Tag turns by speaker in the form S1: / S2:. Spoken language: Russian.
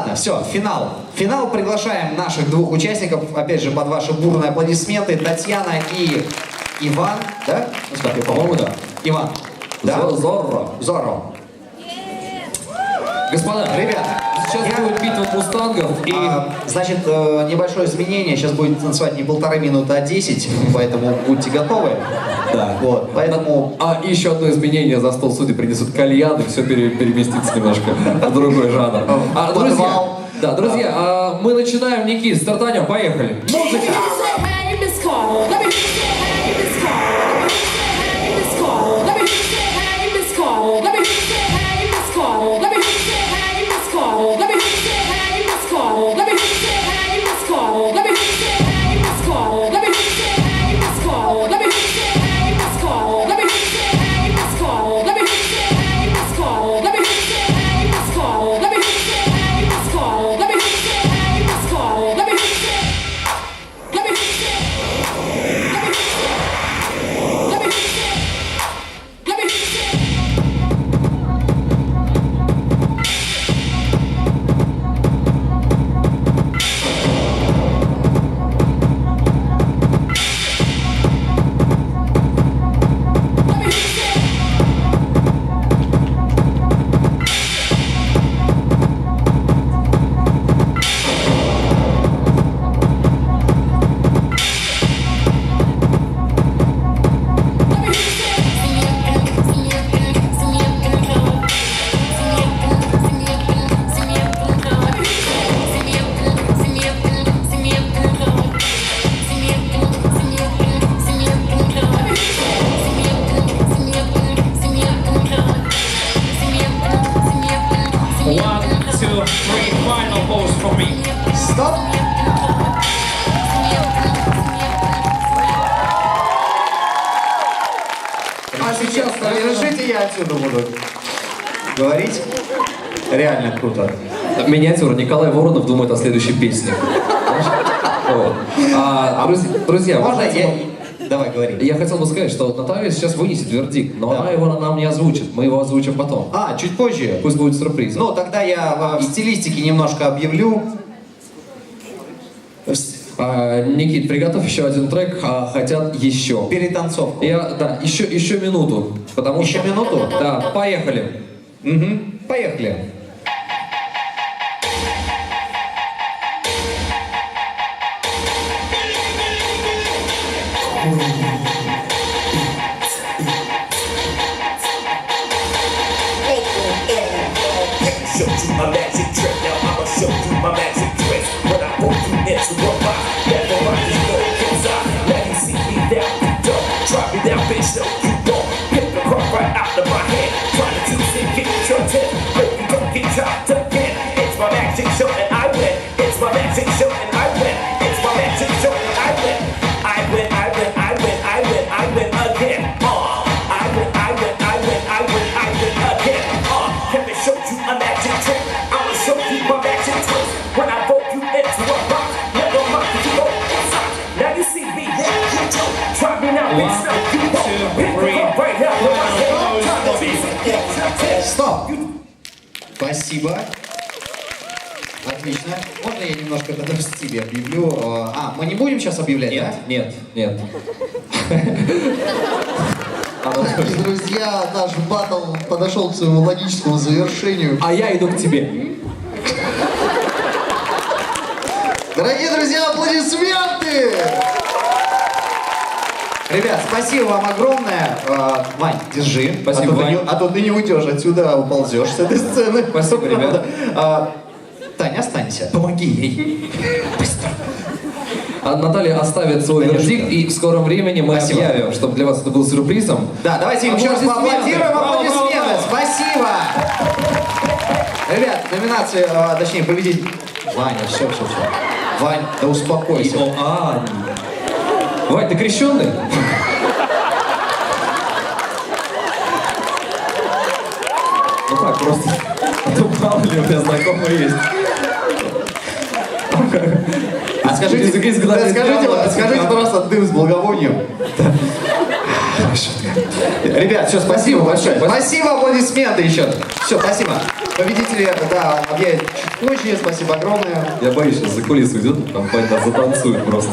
S1: Ладно, все, финал. В финал приглашаем наших двух участников, опять же, под ваши бурные аплодисменты. Татьяна и Иван, да?
S2: По-моему, да.
S1: Иван. Да? Зорро.
S2: Господа,
S1: Ребята,
S2: сейчас будет битва мустангов и...
S1: значит, небольшое изменение. Сейчас будет танцевать не 1,5 минуты, а 10, поэтому будьте готовы.
S2: Да.
S1: Вот, поэтому...
S2: А еще одно изменение: за стол судей принесут кальян, и все переместится немножко в другой жанр. Друзья, мы начинаем. Никит, стартанем, поехали. Музыка!
S1: Стоп! А сейчас разрешите, я отсюда буду говорить. Реально круто.
S2: Миниатюра. Николай Воронов думает о следующей песне. Вот. Друзья,
S1: Можно Давай, говори.
S2: я хотел бы сказать, что Наталья сейчас вынесет вердикт, но она его нам не озвучит. Мы его озвучим потом.
S1: Чуть позже.
S2: Пусть будет сюрприз.
S1: Ну, тогда я в стилистике немножко объявлю.
S2: Никит, приготовь еще один трек, хотят еще.
S1: Перетанцовку.
S2: Еще минуту.
S1: Еще минуту?
S2: Да, поехали.
S1: Угу, поехали.
S3: Show you my magic trick, now I'ma show you my magic trick. When I pull you into a box, never mind this go inside. Let me see me down, you don't. Drop me down, bitch, no, you won't. Pick the crop right out of my hand. Trying to choose and get your tip. Hope you don't get chopped again. It's my magic show and I win. It's my magic show and I win. It's my magic show and I win. I win, I win, I win, I win, I win again. I win, I win, I win, I win, I win again. Let me show you a magic trick. I'ma show you my magic twist. When I vote you into a box, never mind you go inside. Now you see me, yeah, you do. Try me now, bitch, no, you won't. Pick the cup right out of my head. Try to tease it, get your tip.
S1: Стоп! Спасибо. Отлично. Можно я немножко это в стиле объявлю? Мы не будем сейчас объявлять, да?
S2: Нет.
S4: И, друзья, наш баттл подошел к своему логическому завершению.
S2: А я иду к тебе.
S4: Дорогие друзья, аплодисменты!
S1: Ребят, спасибо вам огромное. Вань, держи.
S2: Спасибо, Вань.
S1: А то ты не уйдешь отсюда, уползешь с этой сцены.
S2: Спасибо, ребята.
S1: Таня, останься. Помоги ей. Быстро.
S2: Наталья оставит свой вердикт, и в скором времени мы объявим, чтобы для вас это был сюрпризом.
S1: Да, давайте им еще раз поаплодируем. Аплодисменты. Спасибо. Ребят, номинации, точнее, победитель. Ваня, все. Вань, да успокойся.
S2: Вань, ты крещенный? Ну так, просто. А то мало ли у меня знакомые есть.
S1: Скажите, просто дым с благовонием.
S2: Плохая шутка.
S1: Ребят, все, спасибо большое.
S2: спасибо.
S1: Спасибо, аплодисменты еще. Все, спасибо. Победители, да, объявят чуть позже. Спасибо огромное.
S2: Я боюсь, сейчас за кулисы уйдет, там пойдет, затанцует просто.